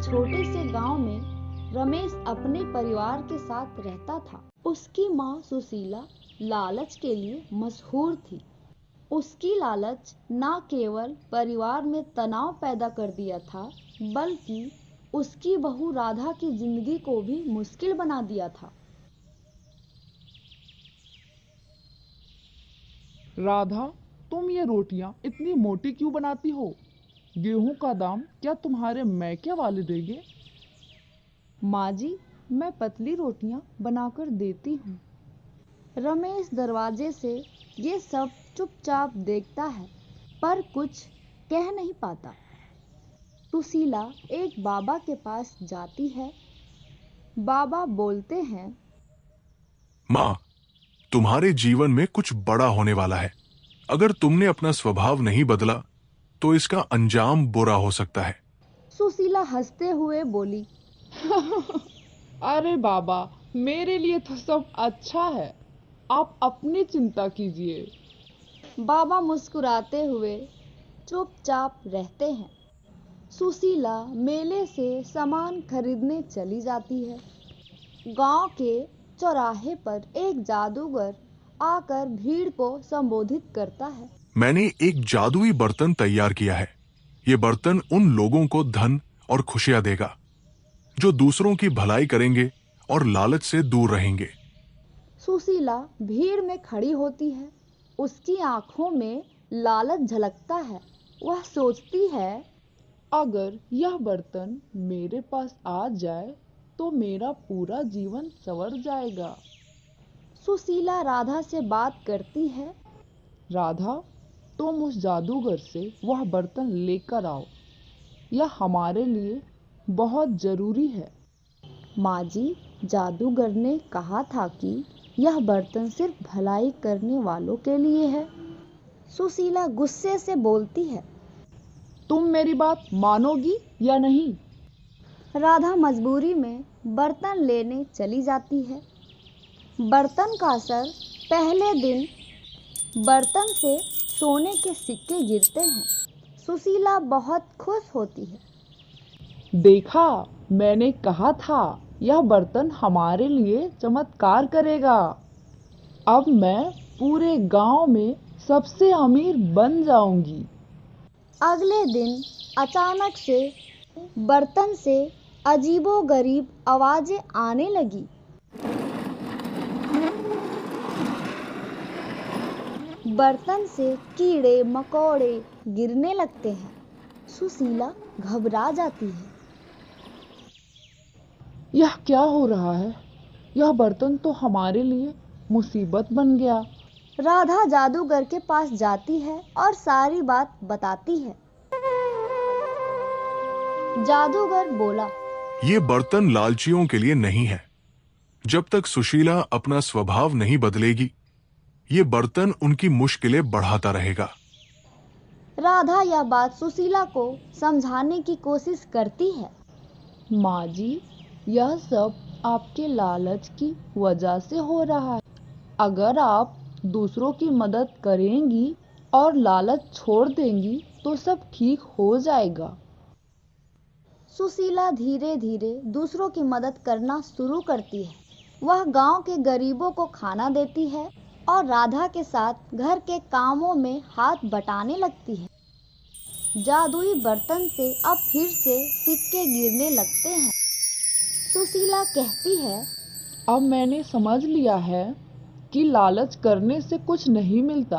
छोटे से गांव में रमेश अपने परिवार के साथ रहता था। उसकी माँ सुशीला लालच के लिए मशहूर थी। उसकी लालच न केवल परिवार में तनाव पैदा कर दिया था, बल्कि उसकी बहू राधा की जिंदगी को भी मुश्किल बना दिया था। राधा, तुम ये रोटियां इतनी मोटी क्यों बनाती हो? गेहूं का दाम क्या तुम्हारे मैके वाले देंगे? माँ जी, मैं पतली रोटियां बनाकर देती हूँ। रमेश दरवाजे से ये सब चुपचाप देखता है, पर कुछ कह नहीं पाता। सुशीला एक बाबा के पास जाती है। बाबा बोलते हैं, माँ, तुम्हारे जीवन में कुछ बड़ा होने वाला है। अगर तुमने अपना स्वभाव नहीं बदला तो इसका अंजाम बुरा हो सकता है। सुशीला हंसते हुए बोली, अरे बाबा, मेरे लिए तो सब अच्छा है। आप अपनी चिंता कीजिए। बाबा मुस्कुराते हुए चुपचाप रहते हैं। सुशीला मेले से सामान खरीदने चली जाती है। गांव के चौराहे पर एक जादूगर आकर भीड़ को संबोधित करता है। मैंने एक जादुई बर्तन तैयार किया है। ये बर्तन उन लोगों को धन और खुशियां देगा जो दूसरों की भलाई करेंगे और लालच से दूर रहेंगे। सुशीला भीड़ में खड़ी होती है। उसकी आंखों में लालच झलकता है। वह सोचती है, अगर यह बर्तन मेरे पास आ जाए तो मेरा पूरा जीवन संवर जाएगा। सुशीला राधा से बात करती है। राधा, तुम उस जादूगर से वह बर्तन लेकर आओ। यह हमारे लिए बहुत जरूरी है। माँ जी, जादूगर ने कहा था कि यह बर्तन सिर्फ भलाई करने वालों के लिए है। सुशीला गुस्से से बोलती है, तुम मेरी बात मानोगी या नहीं? राधा मजबूरी में बर्तन लेने चली जाती है। बर्तन का असर पहले दिन बर्तन से सोने के सिक्के गिरते हैं। सुशीला बहुत खुश होती है। देखा, मैंने कहा था यह बर्तन हमारे लिए चमत्कार करेगा। अब मैं पूरे गांव में सबसे अमीर बन जाऊंगी। अगले दिन अचानक से बर्तन से अजीबोगरीब आवाजें आने लगी। बर्तन से कीड़े मकोड़े गिरने लगते हैं। सुशीला घबरा जाती है। यह क्या हो रहा है? यह बर्तन तो हमारे लिए मुसीबत बन गया। राधा जादूगर के पास जाती है और सारी बात बताती है। जादूगर बोला, ये बर्तन लालचियों के लिए नहीं है। जब तक सुशीला अपना स्वभाव नहीं बदलेगी, ये बर्तन उनकी मुश्किलें बढ़ाता रहेगा। राधा यह बात सुशीला को समझाने की कोशिश करती है। माँ जी, यह सब आपके लालच की वजह से हो रहा है। अगर आप दूसरों की मदद करेंगी और लालच छोड़ देंगी तो सब ठीक हो जाएगा। सुशीला धीरे धीरे दूसरों की मदद करना शुरू करती है। वह गांव के गरीबों को खाना देती है और राधा के साथ घर के कामों में हाथ बटाने लगती है। जादुई बर्तन से अब फिर से सिक्के गिरने लगते हैं। सुशीला कहती है, अब मैंने समझ लिया है कि लालच करने से कुछ नहीं मिलता।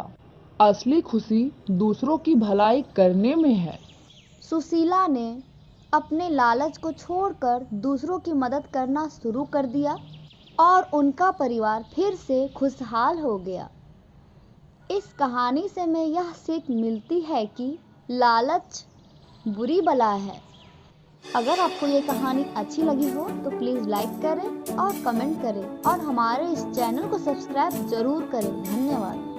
असली खुशी दूसरों की भलाई करने में है। सुशीला ने अपने लालच को छोड़कर दूसरों की मदद करना शुरू कर दिया और उनका परिवार फिर से खुशहाल हो गया। इस कहानी से हमें यह सीख मिलती है कि लालच बुरी बला है। अगर आपको ये कहानी अच्छी लगी हो तो प्लीज़ लाइक करें और कमेंट करें और हमारे इस चैनल को सब्सक्राइब जरूर करें। धन्यवाद।